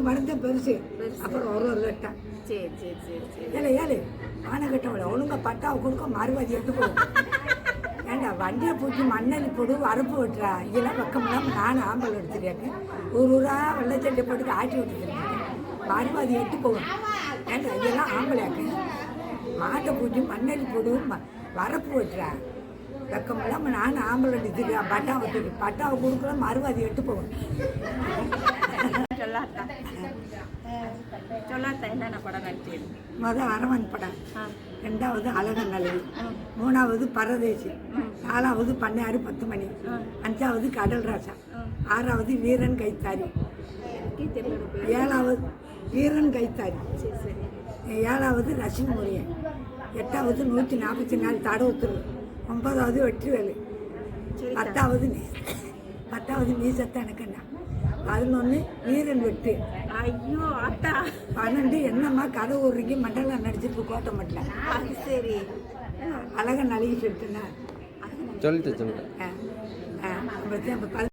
மருந்து பெருசு அப்புறம் ஒரு கட்டம். சரி சரி சரி சரி. ஏழு ஆனை கட்டவளை ஒழுங்கா பட்டாவை கொடுக்க மறுபடி எடுத்து போடும். ஏண்டா வண்டியை பூச்சி மண்ணெண்ணி போடு வரப்பு வெட்டுறா இதெல்லாம் பக்கம்லாம் நானும் ஆம்பல் எடுத்துருக்கேன். ஊராக வெள்ளச்சட்டை போட்டு ஆட்டி விட்டுருக்கேன். மறுபடி எட்டு போகும். ஏண்டா இதெல்லாம் ஆம்பளையாக்கு மாட்டை பூச்சி மண்ணெண்ணி போடு வரப்பு வெட்டுறா பக்கமெல்லாம் நானும் ஆம்பல் எடுத்துருக்கேன். பட்டா விட்டுருக்கு பட்டாவை கொடுக்கல மறுபடி எட்டு போகும். என்னென்ன படம் நடிச்சது? முதல் அரவன் படம், ரெண்டாவது அழகன் நலவி, மூணாவது பரதேசி, நாலாவது பண்ணையாறு 10 மணி, அஞ்சாவது கடல் ராசா, ஆறாவது வீரன் கைத்தாரி, ஏழாவது வீரன் கைத்தாரி, ஏழாவது ரசிம் முரியன், எட்டாவது 144 தடவுத்துரு, 9வது வெற்றிவேலு, 10வது நீ சத்த எனக்குண்ணா, 11 வீரன் வெட்டு. ஐயோ ஆட்டா. 12 என்னம்மா கதை ஊருக்கு மண்டலம் நடிச்சிருக்கு கோட்டை மட்டும். அது சரி. அழகா நழுகி சொல்லிட்டுன்னா சொல்லிட்டு